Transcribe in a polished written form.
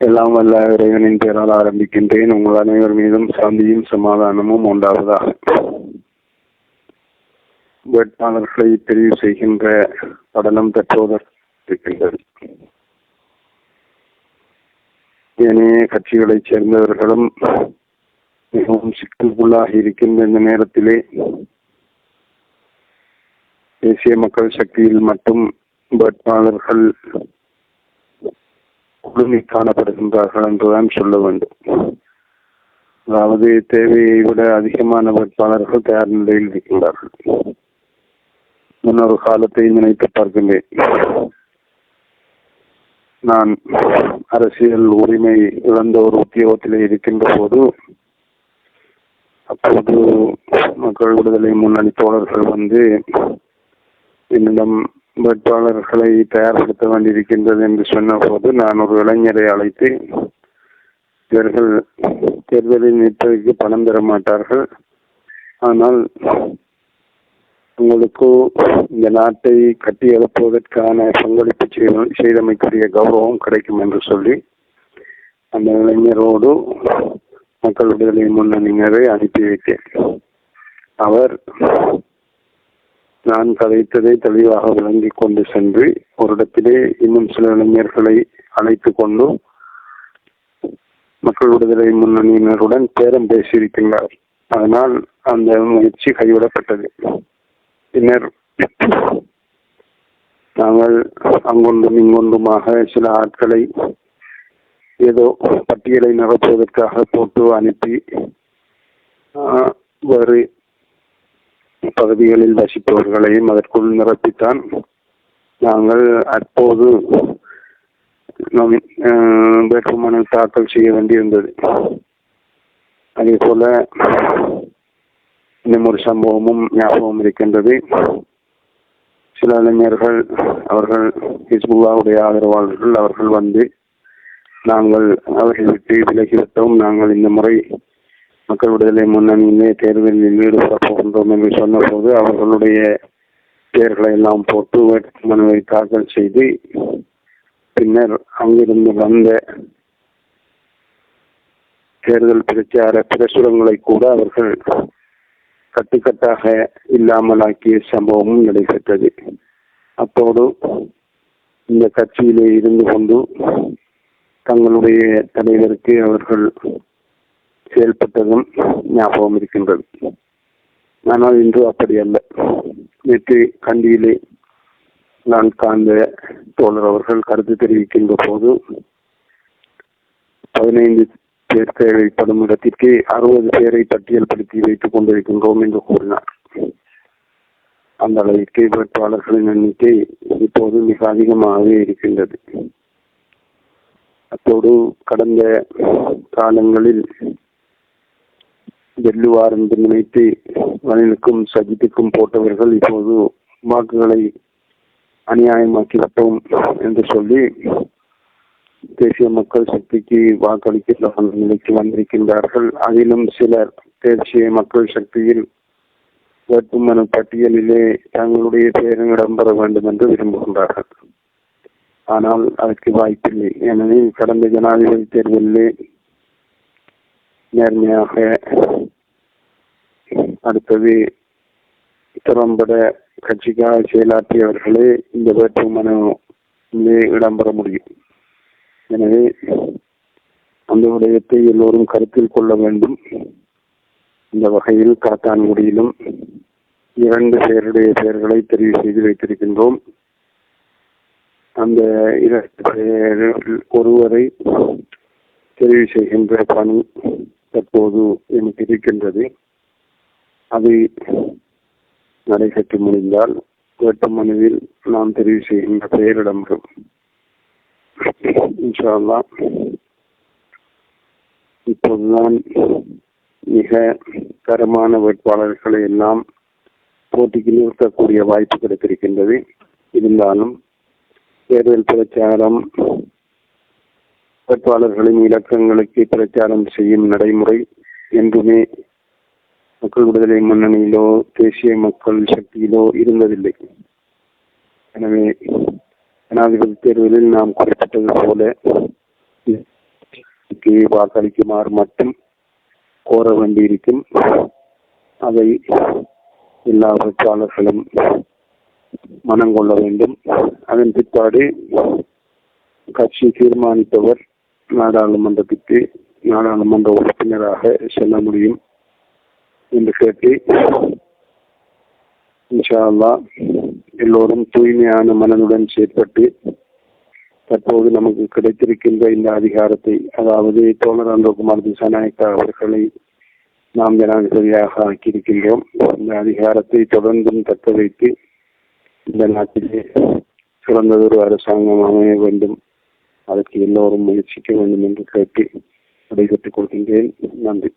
எல்லாம் வல்ல இறைவனின் பெயரால் ஆரம்பிக்கின்றேன். உங்கள் அனைவர் மீதும் சாந்தியும் சமாதானமும் உண்டாவதாக. வேட்பாளர்களை தெரிவு செய்கின்ற படலம் தற்போதிருக்கின்றது. ஏனைய கட்சிகளைச் சேர்ந்தவர்களும் மிகவும் சிக்கலுக்குள்ளாகி இருக்கின்ற இந்த நேரத்திலே தேசிய மக்கள் சக்தியில் மட்டும் வேட்பாளர்கள் குழுமி காணப்படுகின்றார்கள் என்றுதான் சொல்ல வேண்டும். அதாவது தேவையை விட அதிகமான வேட்பாளர்கள் தயார் நிலையில் இருக்கின்றார்கள். முன்னொரு காலத்தை நினைத்து பார்க்கின்றேன். நான் அரசியல் உரிமை இழந்த ஒரு உத்தியோகத்திலே இருக்கின்ற போது, அப்போது மக்கள் விடுதலை முன்னணி தோழர்கள் வந்து என்னிடம் வேட்பாளர்களை தயார்படுத்த வேண்டியிருக்கின்றது என்று சொன்ன போது, நான் ஒரு இளைஞரை அழைத்து, இவர்கள் தேர்தலில் நிற்பதற்கு பணம் தர மாட்டார்கள், ஆனால் உங்களுக்கு இந்த நாட்டை கட்டி எழுப்புவதற்கான பங்களிப்பு செய்தமைக்குரிய கௌரவம் கிடைக்கும் என்று சொல்லி அந்த இளைஞரோடு மக்கள் விடுதலை முன்னணியினரை அனுப்பி வைத்தேன். அவர் நான் கதைத்ததை தெளிவாக விளங்கி கொண்டு சென்று ஒரு இடத்திலே இன்னும் சில இளைஞர்களை அழைத்து கொண்டு மக்கள் விடுதலை முன்னணியினருடன் பேரம் பேசியிருக்கின்றார். அதனால் அந்த முயற்சி கைவிடப்பட்டது. பின்னர் நாங்கள் அங்கொன்றும் இங்கொன்றுமாக சில ஆட்களை ஏதோ பட்டியலை நிரப்புவதற்காக போட்டு அனுப்பி வேறு பகுதிகளில் வசிப்பவர்களையும் அதற்குள் நிரப்பித்தான் நாங்கள் அப்போது வேட்புமனு தாக்கல் செய்ய வேண்டியிருந்தது. அதே போல இன்னும் ஒரு சம்பவமும் ஞாபகம் இருக்கின்றது. சில இளைஞர்கள், அவர்கள் ஹிஸ்புல்லாவுடைய ஆதரவாளர்கள், அவர்கள் வந்து நாங்கள் அவர்கள் விட்டு விலகிவிட்டோம், நாங்கள் இந்த முறை மக்கள் விடுதலை முன்னணியிலே தேர்தலில் ஈடுபட போகின்றோம் என்று சொன்ன போது அவர்களுடைய பெயர்களை எல்லாம் போட்டு வேட்புமனுவை தாக்கல் செய்து பின்னர் அங்கிருந்து வந்த தேர்தல் பிரச்சார பிரசுரங்களை கூட அவர்கள் கட்டுக்கட்டாக இல்லாமலாக்கிய சம்பவமும் நடைபெற்றது. அப்போது இந்த கட்சியிலே இருந்து கொண்டு தங்களுடைய தலைவருக்கு அவர்கள் செயல்பட்டதும் ஞாபகம் இருக்கின்றது. ஆனால் இன்று அப்படி அல்ல. நேற்று கண்டியிலே நான் காந்த தோழர் அவர்கள் கருத்து தெரிவிக்கின்ற போது 15 பேர் தேவைப்படும் இடத்திற்கு 60 பேரை பட்டியல்படுத்தி வைத்துக் கொண்டிருக்கின்றோம் என்று கூறினார். அந்த அளவிற்கு வேட்பாளர்களின் எண்ணிக்கை இப்போது மிக அதிகமாகவே இருக்கின்றது. அத்தோடு கடந்த காலங்களில் வெல்லுவார் என்று நினைத்து ரணிலுக்கும் சஜித்துக்கும் போட்டவர்கள் இப்போது வாக்குகளை அநியாயமாக்கிவிட்டோம் என்று சொல்லி தேசிய மக்கள் சக்திக்கு வாக்களிக்கின்ற நிலைக்கு வந்திருக்கின்றார்கள். அதிலும் சிலர் தேசிய மக்கள் சக்தியில் வேட்புமனு பட்டியலிலே தங்களுடைய பெயரும் இடம்பெற வேண்டும் என்று விரும்புகின்றார்கள். ஆனால் அதற்கு வாய்ப்பில்லை. ஏனெனில் கடந்த ஜனாதிபதி தேர்தலிலே நேர்மையாக அடுத்தது திறம்பட கட்சிக்காக செயலாற்றியவர்களே இந்த வேட்புமனுவிலே இடம்பெற முடியும். எனவே அந்த விடயத்தை எல்லோரும் கருத்தில் கொள்ள வேண்டும். இந்த வகையில் காத்தான்குடியிலும் 2 பேருடைய பெயர்களை தெரிவு செய்து வைத்திருக்கின்றோம். அந்த 2 ஒருவரை தெரிவு செய்கின்ற பணி தற்போது எனக்கு இருக்கின்றது. அது நடைபெற்று முடிந்தால் வேட்புமனுவில் நாம் தெரிவு செய்கின்ற பெயரிடம் இன்ஷா அல்லாஹ். இப்போதுதான் மிக தரமான வேட்பாளர்களை எல்லாம் போட்டிக்கு நிறுத்தக்கூடிய வாய்ப்பு கிடைத்திருக்கின்றது. இருந்தாலும் தேர்தல் பிரச்சாரம் வேட்பாளர்களின் இலக்கங்களுக்கு பிரச்சாரம் செய்யும் நடைமுறை என்றுமே மக்கள் விடுதலை முன்னணியிலோ தேசிய மக்கள் சக்தியிலோ இருந்ததில்லை. எனவே ஜனாதிபதி தேர்தலில் நாம் குறிப்பிட்டது போல ஜனாதிபதிக்கு வாக்களிக்குமாறு மட்டும் கோர வேண்டியிருக்கும். அதை எல்லா வேட்பாளர்களும் மனம் கொள்ள வேண்டும். அதன் பிற்பாடு கட்சி தீர்மானித்தவர் நாடாளுமன்றத்திற்கு நாடாளுமன்ற உறுப்பினராக செல்ல முடியும் என்று கேட்டு, இன்ஷா அல்லாஹ் எல்லோரும் தூய்மையான மனதுடன் செயற்பட்டு தற்போது நமக்கு கிடைத்திருக்கின்ற இந்த அதிகாரத்தை, அதாவது தோழர் அனுரகுமார் திசாநாயக்கா அவர்களை நாம் ஜனாதிபதியாக ஆக்கியிருக்கின்றோம். இந்த அதிகாரத்தை தொடர்ந்தும் தக்க வைத்து இந்த நாட்டிலே சிறந்ததொரு அரசாங்கம் அமைய வேண்டும். அதற்கு எல்லோரும் முயற்சிக்க வேண்டும் என்று கேட்டு விடைபெற்றுக் கொள்கின்றேன். நன்றி.